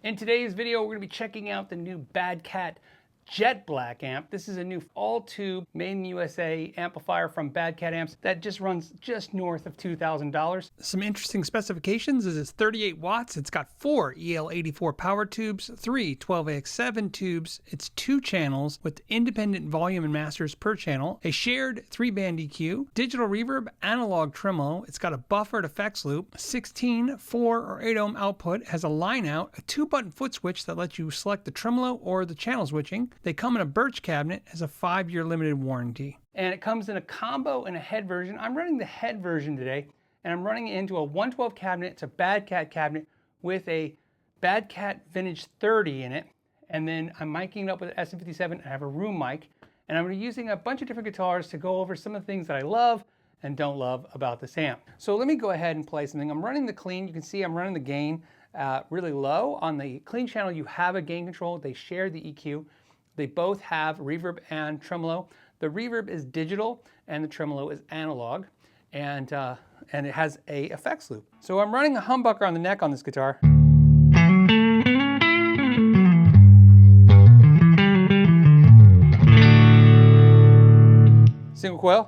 In today's video, we're going to be checking out the new BadCat Jet Black amp. This is a new all-tube made in USA amplifier from BadCat Amps that just runs just north of $2,000. Some interesting specifications is it's 38 watts. It's got 4 EL84 power tubes, 3 12AX7 tubes. It's 2 channels with independent volume and masters per channel, a shared 3-band EQ, digital reverb, analog tremolo. It's got a buffered effects loop, 16, 4 or 8 ohm output, has a line out, a 2-button foot switch that lets you select the tremolo or the channel switching. They come in a birch cabinet, has a 5-year limited warranty. And it comes in a combo and a head version. I'm running the head version today, and I'm running it into a 112 cabinet. It's a BadCat cabinet with a BadCat Vintage 30 in it. And then I'm miking it up with an SM57. I have a room mic, and I'm using a bunch of different guitars to go over some of the things that I love and don't love about this amp. So let me go ahead and play something. I'm running the clean. You can see I'm running the gain really low. On the clean channel, you have a gain control. They share the EQ. They both have reverb and tremolo. The reverb is digital and the tremolo is analog, and it has a effects loop. So I'm running a humbucker on the neck on this guitar. Single coil.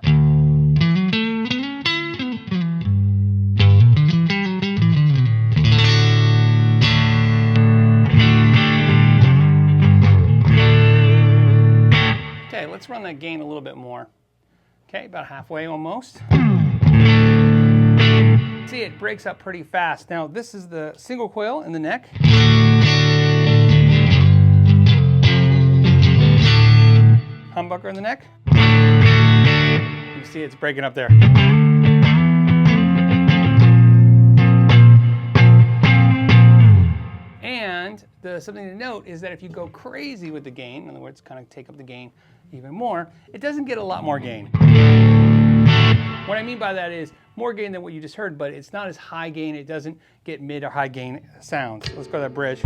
Okay, let's run that gain a little bit more. Okay, about halfway almost. See, it breaks up pretty fast. Now, this is the single coil in the neck. Humbucker in the neck. You see it's breaking up there. And something to note is that if you go crazy with the gain, in other words, kind of take up the gain even more, it doesn't get a lot more gain. What I mean by that is more gain than what you just heard, but it's not as high gain. It doesn't get mid or high gain sounds. Let's go to that bridge.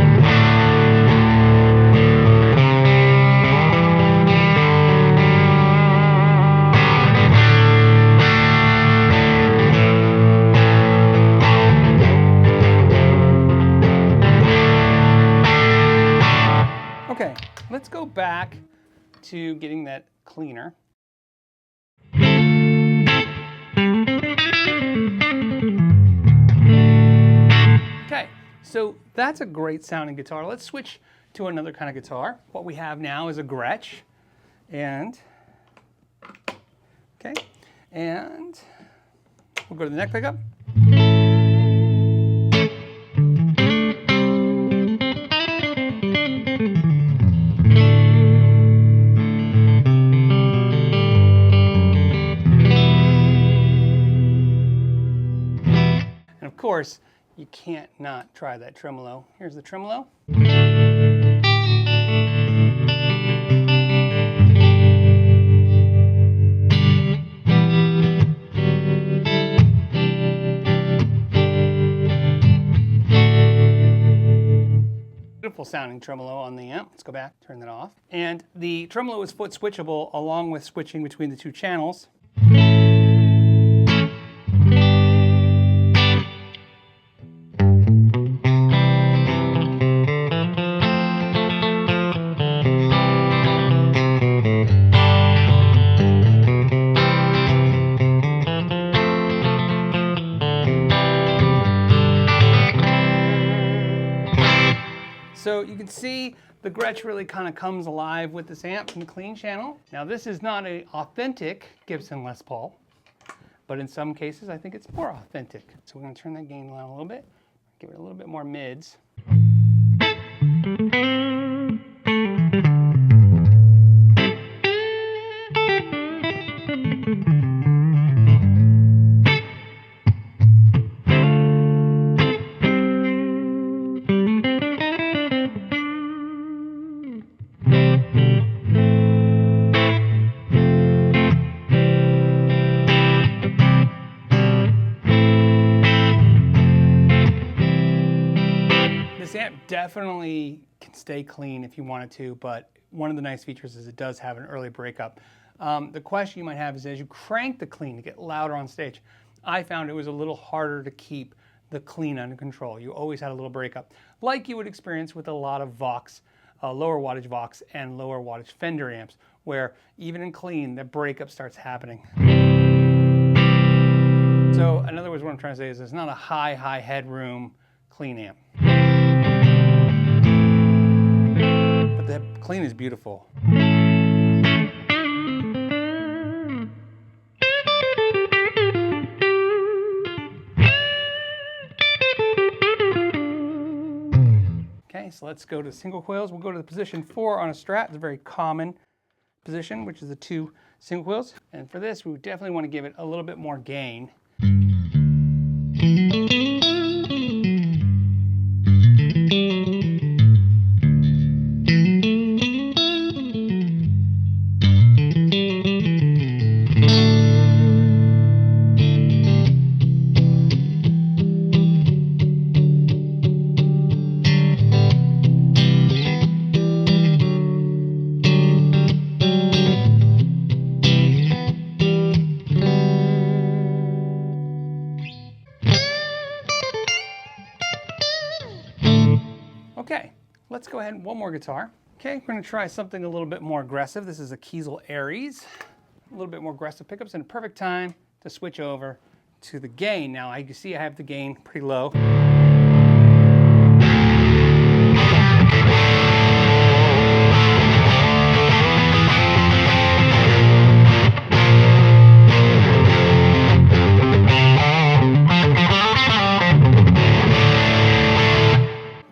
Okay, let's go back to getting that cleaner. Okay, so that's a great sounding guitar. Let's switch to another kind of guitar. What we have now is a Gretsch, and okay, and we'll go to the neck pickup. Of course, you can't not try that tremolo. Here's the tremolo. Beautiful sounding tremolo on the amp. Let's go back, turn that off. And the tremolo is foot switchable along with switching between the 2 channels. So you can see the Gretsch really kind of comes alive with this amp in the clean channel. Now this is not an authentic Gibson Les Paul, but in some cases I think it's more authentic. So we're going to turn that gain down a little bit, give it a little bit more mids. This amp definitely can stay clean if you wanted to, but one of the nice features is it does have an early breakup. The question you might have is as you crank the clean to get louder on stage, I found it was a little harder to keep the clean under control. You always had a little breakup, like you would experience with a lot of Vox, lower wattage Vox and lower wattage Fender amps, where even in clean, the breakup starts happening. So in other words, what I'm trying to say is it's not a high headroom clean amp. But the clean is beautiful. Okay, so let's go to single coils. We'll go to the position 4 on a Strat. It's a very common position, which is the 2 single coils. And for this, we definitely want to give it a little bit more gain. Okay, let's go ahead and one more guitar. Okay, we're going to try something a little bit more aggressive. This is a Kiesel Aries. A little bit more aggressive pickups and a perfect time to switch over to the gain. Now, you can see I have the gain pretty low.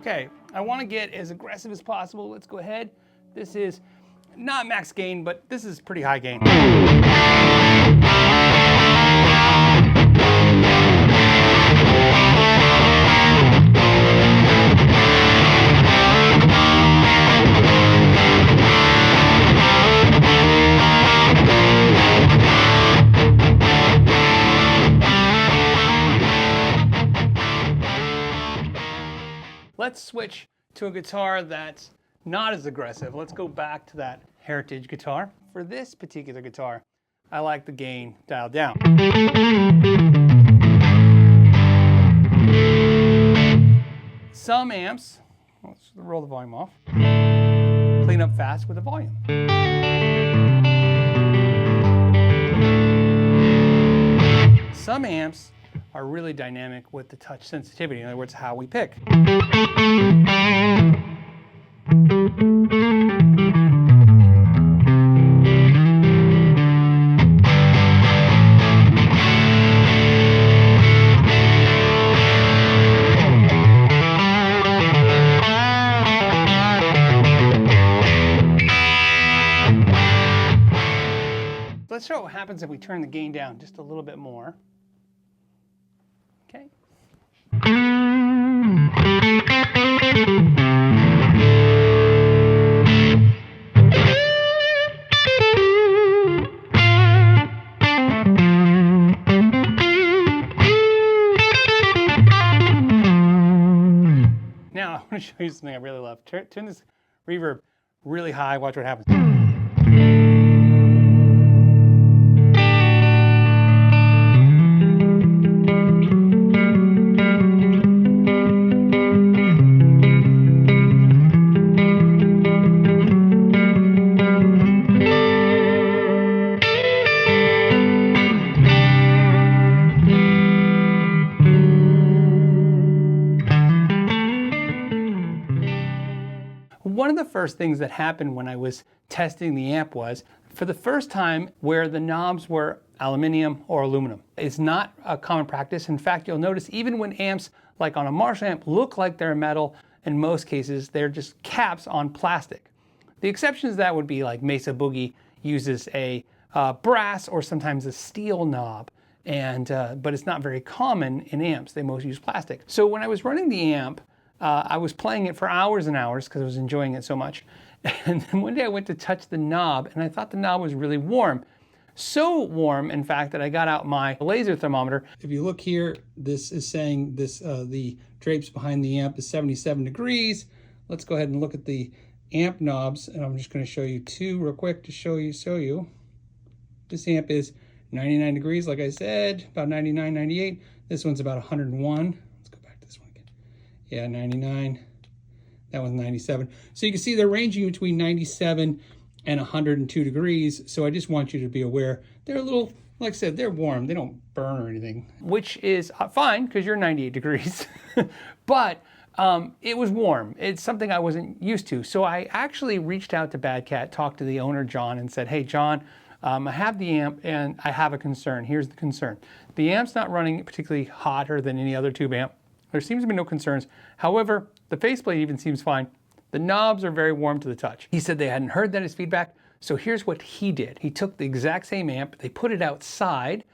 Okay, I want to get as aggressive as possible. Let's go ahead. This is not max gain, but this is pretty high gain. Let's switch to a guitar that's not as aggressive. Let's go back to that heritage guitar. For this particular guitar, I like the gain dialed down. Some amps, let's roll the volume off, clean up fast with the volume. Some amps are really dynamic with the touch sensitivity. In other words, how we pick. Let's show what happens if we turn the gain down just a little bit more. Okay. Now I want to show you something I really love. Turn this reverb really high. Watch what happens. One of the first things that happened when I was testing the amp was, for the first time, where the knobs were aluminum or aluminum. It's not a common practice. In fact, you'll notice even when amps, like on a Marshall amp, look like they're metal, in most cases, they're just caps on plastic. The exceptions to that would be like Mesa Boogie uses a brass or sometimes a steel knob, but it's not very common in amps. They most use plastic. So when I was running the amp, I was playing it for hours and hours because I was enjoying it so much. And then one day I went to touch the knob and I thought the knob was really warm. So warm, in fact, that I got out my laser thermometer. If you look here, this is saying the drapes behind the amp is 77 degrees. Let's go ahead and look at the amp knobs, and I'm just going to show you two real quick to show you. This amp is 99 degrees, like I said, about 99, 98. This one's about 101. Let's Yeah, 99. That one's 97. So you can see they're ranging between 97 and 102 degrees. So I just want you to be aware. They're a little, like I said, they're warm. They don't burn or anything, which is fine because you're 98 degrees. But it was warm. It's something I wasn't used to. So I actually reached out to BadCat, talked to the owner, John, and said, hey, John, I have the amp and I have a concern. Here's the concern. The amp's not running particularly hotter than any other tube amp. There seems to be no concerns. However, the faceplate even seems fine. The knobs are very warm to the touch. He said they hadn't heard that as feedback. So here's what he did. He took the exact same amp, they put it outside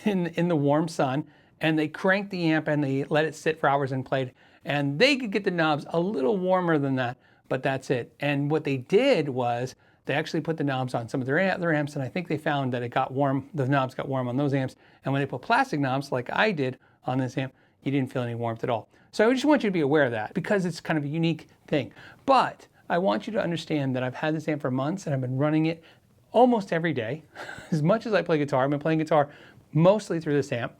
in the warm sun, and they cranked the amp and they let it sit for hours and played. And they could get the knobs a little warmer than that, but that's it. And what they did was they actually put the knobs on some of their other amps, and I think they found that it got warm, the knobs got warm on those amps. And when they put plastic knobs, like I did on this amp, you didn't feel any warmth at all. So I just want you to be aware of that because it's kind of a unique thing. But I want you to understand that I've had this amp for months and I've been running it almost every day. As much as I play guitar, I've been playing guitar mostly through this amp.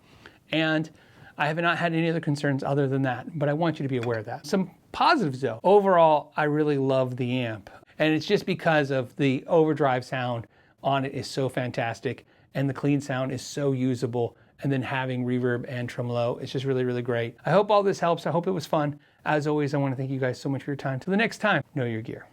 And I have not had any other concerns other than that, but I want you to be aware of that. Some positives though. Overall, I really love the amp. And it's just because of the overdrive sound on it is so fantastic and the clean sound is so usable. And then having reverb and tremolo, it's just really, really great. I hope all this helps. I hope it was fun. As always, I want to thank you guys so much for your time. Till the next time, know your gear.